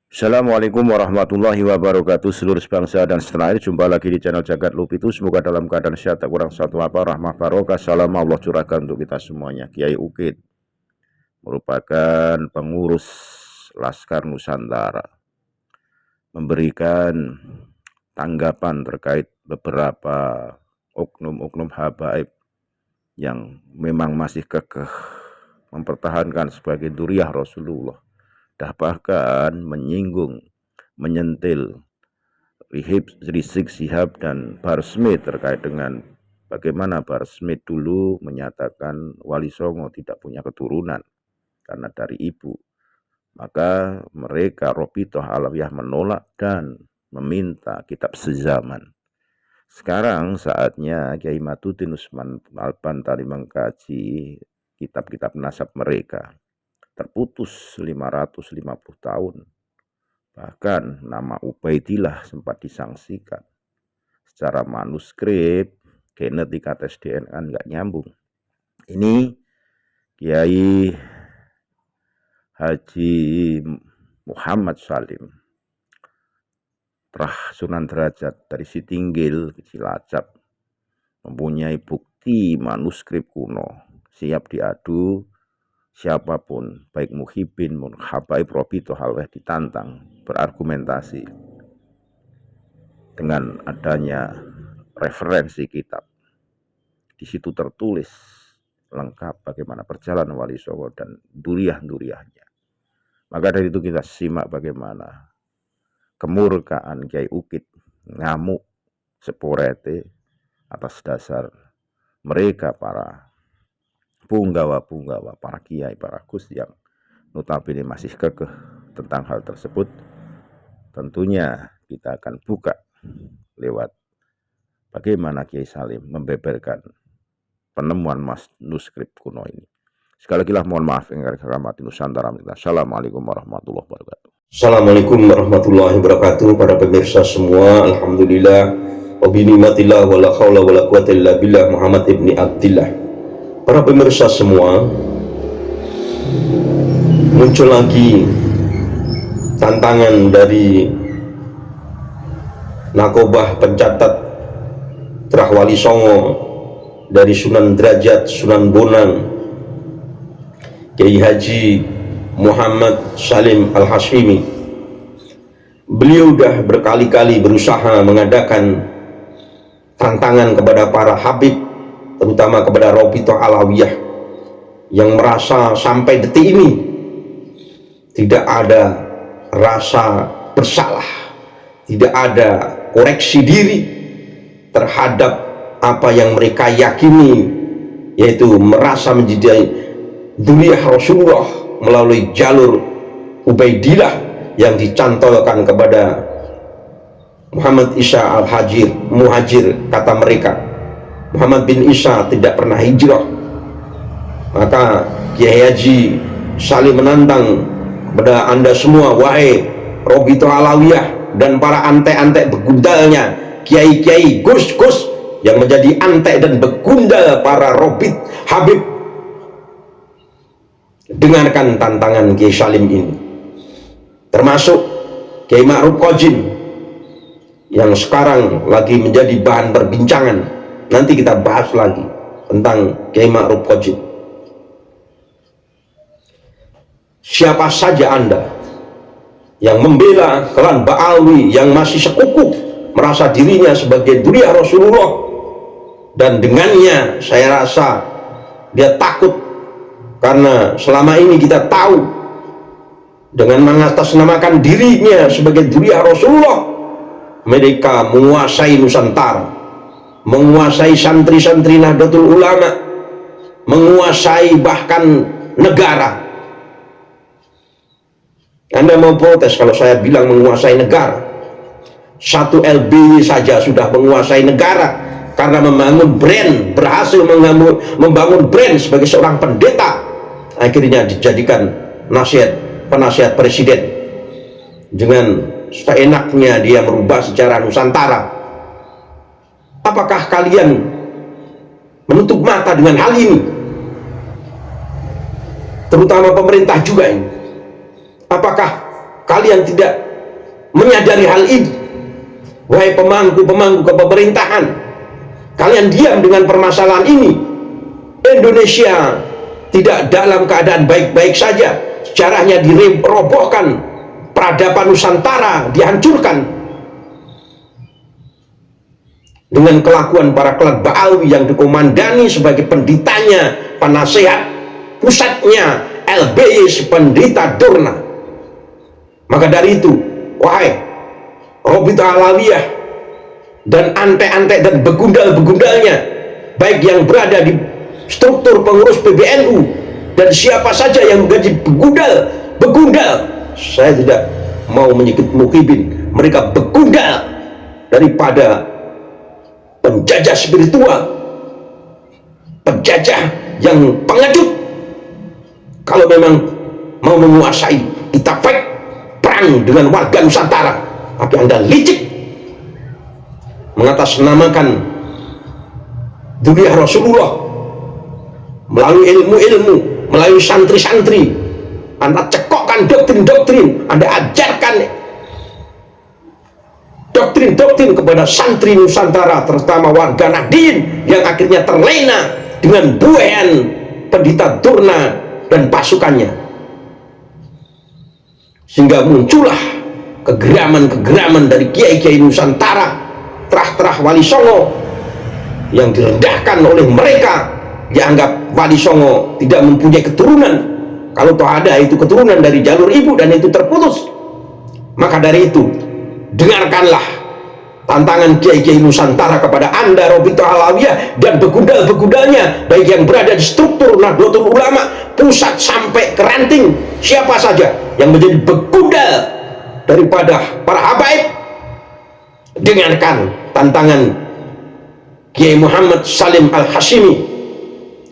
Assalamualaikum warahmatullahi wabarakatuh. Seluruh bangsa dan setanah air, jumpa lagi di channel Jagat Lupitu. Semoga dalam keadaan sehat, tak kurang satu apa, rahmah barokah, salam Allah curahkan untuk kita semuanya. Kiai Ukit merupakan pengurus Laskar Nusantara, memberikan tanggapan terkait beberapa oknum-oknum habaib yang memang masih kekeh mempertahankan sebagai duriah Rasulullah, dah bahkan menyinggung, menyentil Rizik Syihab dan Bahar Smith terkait dengan bagaimana Bahar Smith dulu menyatakan Wali Songo tidak punya keturunan karena dari ibu. Maka mereka Robitoh Alawiyah menolak dan meminta kitab sezaman. Sekarang saatnya Kiai Matutin Usman Al-Bantari mengkaji kitab-kitab nasab mereka. Terputus 550 tahun. Bahkan nama Ubaidillah sempat disangsikan. Secara manuskrip, genetika tes DNA nggak nyambung. Ini Kiai Haji Muhammad Salim, Trah Sunan Derajat dari Sitinggil ke Cilacap, mempunyai bukti manuskrip kuno, siap diadu siapapun, baik muhibin, habaib, robito, halweh, ditantang, berargumentasi dengan adanya referensi kitab. Di situ tertulis lengkap bagaimana perjalanan Wali Songo dan duriah-duriahnya. Maka dari itu kita simak bagaimana kemurkaan Kiai Ukit ngamuk seporete atas dasar mereka para punggawa-punggawa, para kiai, para gus yang notabene masih kekeh tentang hal tersebut. Tentunya kita akan buka lewat bagaimana Kiai Salim membeberkan penemuan manuskrip kuno ini. Sekali lagi mohon maaf yang kami Nusantara. Assalamualaikum warahmatullahi wabarakatuh. Assalamualaikum warahmatullahi wabarakatuh. Para pemirsa semua, alhamdulillah wa bi ni'matillah wala haula wala quwata illa billah. Muhammad ibni Abdillah. Para pemirsa semua, muncul lagi tantangan dari Nakobah pencatat Trah Wali Songo dari Sunan Derajat, Sunan Bonang, Kiai Haji Muhammad Salim Al-Hashimi. Beliau sudah berkali-kali berusaha mengadakan tantangan kepada para habib, terutama kepada Robitoh Alawiyah, yang merasa sampai detik ini tidak ada rasa bersalah, tidak ada koreksi diri terhadap apa yang mereka yakini, yaitu merasa menjadi duriah Rasulullah melalui jalur Ubaidillah yang dicantolkan kepada Muhammad Isa Al-Hajir Muhajir. Kata mereka, Muhammad bin Isa tidak pernah hijrah. Maka Kiai Haji Salim menantang kepada anda semua, wahai Robitoh Alawiyah dan para antek-antek begundalnya, kiai-kiai, gus-gus yang menjadi antek dan begundal para Robit Habib, dengarkan tantangan Kiai Salim ini, termasuk Kiai Ma'ruf Qojim yang sekarang lagi menjadi bahan perbincangan. Nanti kita bahas lagi tentang Kiai Ma'ruf Qojim. Siapa saja anda yang membela klan Ba'alwi, yang masih sekukuh merasa dirinya sebagai duriah Rasulullah, dan dengannya saya rasa dia takut, karena selama ini kita tahu dengan mengatasnamakan dirinya sebagai duriah Rasulullah, mereka menguasai Nusantara, menguasai santri-santri Nahdlatul Ulama, menguasai bahkan negara. Anda mau protes kalau saya bilang menguasai negara? Satu LBY saja sudah menguasai negara karena membangun brand, berhasil membangun brand sebagai seorang pendeta, akhirnya dijadikan penasihat presiden. Dengan seenaknya dia merubah sejarah Nusantara. Apakah kalian menutup mata dengan hal ini? Terutama pemerintah juga ini. Apakah kalian tidak menyadari hal ini? Wahai pemangku-pemangku kepemerintahan, kalian diam dengan permasalahan ini. Indonesia tidak dalam keadaan baik-baik saja, sejarahnya dirobohkan, peradaban Nusantara dihancurkan dengan kelakuan para kelat Ba'alwi yang dikomandani sebagai penditanya, penasehat pusatnya LBY pendeta Durna. Maka dari itu, wahai Robita Alawiyah dan ante-ante dan begundal-begundalnya, baik yang berada di struktur pengurus PBNU dan siapa saja yang menjadi begundal, saya tidak mau menyebut muhibin, mereka begundal daripada penjajah spiritual, penjajah yang pengecut. Kalau memang mau menguasai, kita fight perang dengan warga Nusantara. Tapi Anda licik mengatasnamakan dunia Rasulullah melalui ilmu-ilmu, melalui santri-santri. Anda cekokkan doktrin-doktrin, Anda ajarkan doktrin-doktrin kepada santri Nusantara, terutama warga Nahdien yang akhirnya terlena dengan buayan pendeta Durna dan pasukannya, sehingga muncullah kegeraman-kegeraman dari kiai-kiai Nusantara, terah-terah Wali Songo yang direndahkan oleh mereka, dianggap Wali Songo tidak mempunyai keturunan. Kalau toh ada itu keturunan dari jalur ibu dan itu terputus. Maka dari itu, dengarkanlah tantangan kiai-kiai Nusantara kepada Anda, Robito Alawiyah dan begundal-begundalnya, baik yang berada di struktur Nahdlatul Ulama pusat sampai ke ranting, siapa saja yang menjadi begundal daripada para habaib. Dengarkan tantangan Kiai Muhammad Salim Al-Hashimi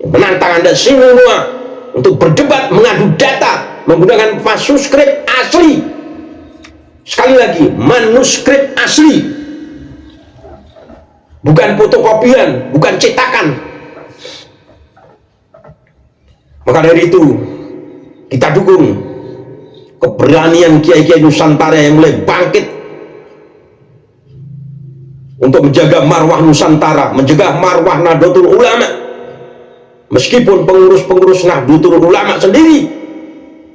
yang menantang Anda semua untuk berdebat, mengadu data menggunakan manuskrip asli. Sekali lagi, manuskrip asli, bukan fotokopian, bukan cetakan. Maka dari itu, kita dukung keberanian kiai-kiai Nusantara yang mulai bangkit untuk menjaga marwah Nusantara, menjaga marwah Nahdlatul Ulama. Meskipun pengurus-pengurus Nahdlatul Ulama sendiri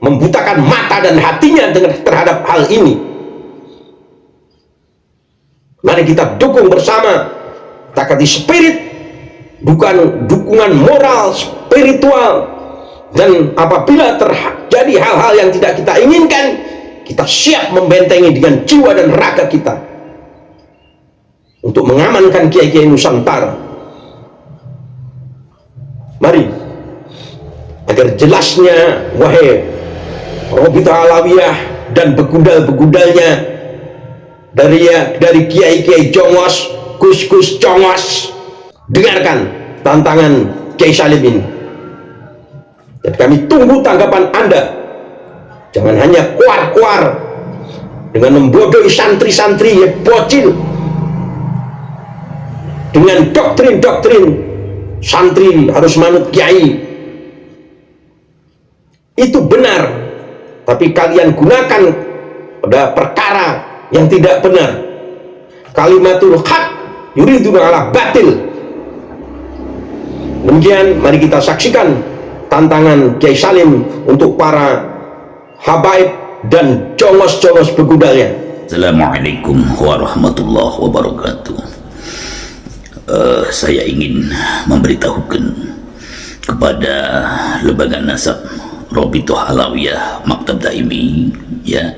membutakan mata dan hatinya terhadap hal ini. Mari kita dukung bersama, kita kasih spirit, bukan dukungan moral, spiritual. Dan apabila terjadi hal-hal yang tidak kita inginkan, kita siap membentengi dengan jiwa dan raga kita untuk mengamankan kiai-kiai Nusantara. Mari, agar jelasnya, wahai Robita Alawiyah dan begundal-begundalnya dari kiai-kiai Jongos, Gus-Gus Jongos, dengarkan tantangan Kiai Salim ini. Dan kami tunggu tanggapan Anda. Jangan hanya kuar-kuar dengan membodohi santri-santri bocil dengan doktrin-doktrin santri harus manut kiai. Itu benar, tapi kalian gunakan pada perkara yang tidak benar. Kalimatul haq yuriduna ala batil. Demikian, mari kita saksikan tantangan Kiai Salim untuk para habaib dan jongos-jongos begundalnya. Assalamualaikum warahmatullahi wabarakatuh. Saya ingin memberitahukan kepada lembaga nasab Robitoh Alawiyah Maktab Daimi, ya,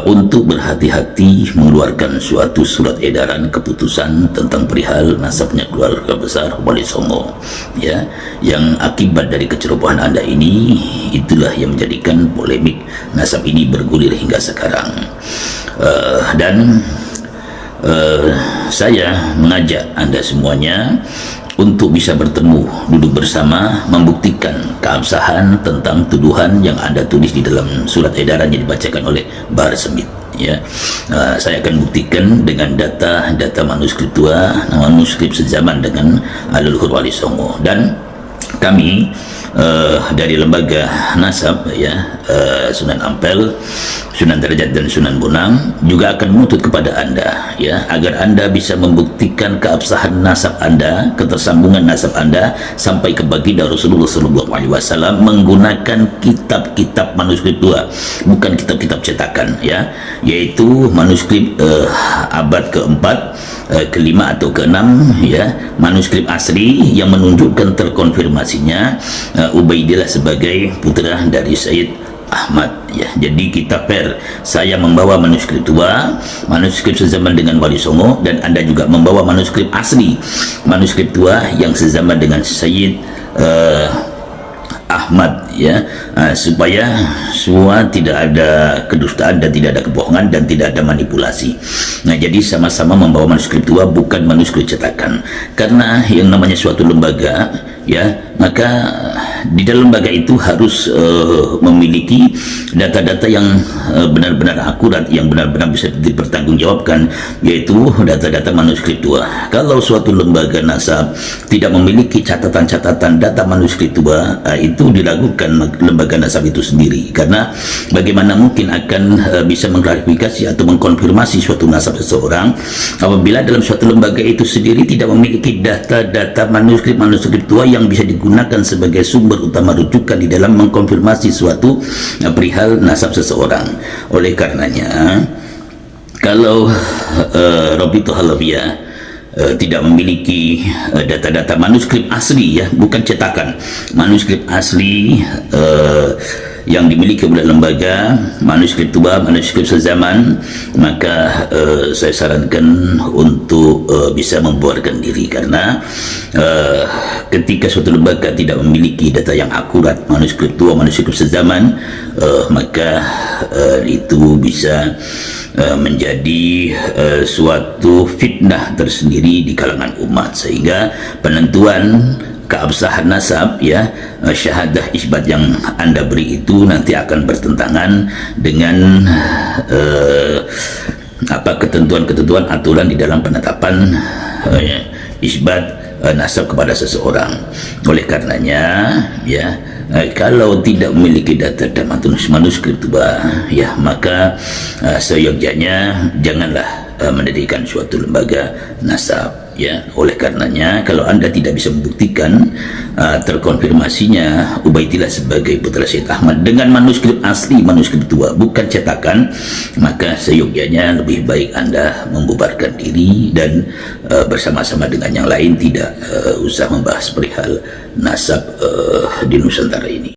untuk berhati-hati mengeluarkan suatu surat edaran keputusan tentang perihal nasabnya keluarga besar Wali Songo, ya, yang akibat dari kecerobohan Anda ini, itulah yang menjadikan polemik nasab ini bergulir hingga sekarang. Saya mengajak Anda semuanya untuk bisa bertemu, duduk bersama, membuktikan keabsahan tentang tuduhan yang Anda tulis di dalam surat edaran yang dibacakan oleh Bahar Smith, ya. Saya akan buktikan dengan data manuskrip tua, manuskrip sezaman dengan leluhur Wali Songo, dan kami dari lembaga nasab ya, Sunan Ampel, Sunan Derajat dan Sunan Bonang juga akan menuntut kepada Anda ya, agar Anda bisa membuktikan keabsahan nasab Anda, ketersambungan nasab Anda sampai ke baginda Rasulullah SAW menggunakan kitab-kitab manuskrip tua, bukan kitab-kitab cetakan ya, yaitu manuskrip abad keempat, kelima atau keenam ya, manuskrip asli yang menunjukkan terkonfirmasinya Ubaidillah sebagai putra dari Sayyid Ahmad ya. Jadi kita fair, saya membawa manuskrip tua, manuskrip sezaman dengan Wali Songo, dan Anda juga membawa manuskrip asli, manuskrip tua yang sezaman dengan Sayyid Ahmad ya, supaya semua tidak ada kedustaan dan tidak ada kebohongan dan tidak ada manipulasi. Nah, jadi sama-sama membawa manuskrip tua, bukan manuskrip cetakan, karena yang namanya suatu lembaga ya, maka di dalam lembaga itu harus memiliki data-data yang benar-benar akurat, yang benar-benar bisa dipertanggungjawabkan, yaitu data-data manuskrip tua. Kalau suatu lembaga nasab tidak memiliki catatan-catatan data manuskrip tua, itu diragukan lembaga nasab itu sendiri, karena bagaimana mungkin akan bisa mengklarifikasi atau mengkonfirmasi suatu nasab seseorang apabila dalam suatu lembaga itu sendiri tidak memiliki data-data manuskrip tua yang bisa digunakan sebagai sumber utama rujukan di dalam mengkonfirmasi suatu perihal nasab seseorang. Oleh karenanya, kalau Robito Halawiyah tidak memiliki data-data manuskrip asli ya, bukan cetakan, manuskrip asli yang dimiliki oleh lembaga, manuskrip tua, manuskrip sezaman, maka saya sarankan untuk bisa membuarkan diri, karena ketika suatu lembaga tidak memiliki data yang akurat, manuskrip tua, manuskrip sezaman, maka itu bisa menjadi suatu fitnah tersendiri di kalangan umat, sehingga penentuan keabsahan nasab ya, syahadah isbat yang Anda beri itu nanti akan bertentangan dengan ketentuan-ketentuan aturan di dalam penetapan isbat nasab kepada seseorang. Oleh karenanya ya, kalau tidak memiliki data dan manuskrip tua ya, maka seyogyanya janganlah mendirikan suatu lembaga nasab ya. Oleh karenanya, kalau Anda tidak bisa membuktikan terkonfirmasinya Ubaidillah sebagai putra Sayyid Ahmad dengan manuskrip asli, manuskrip tua, bukan cetakan, maka seyogyanya lebih baik Anda membubarkan diri dan bersama-sama dengan yang lain tidak usah membahas perihal nasab di Nusantara ini.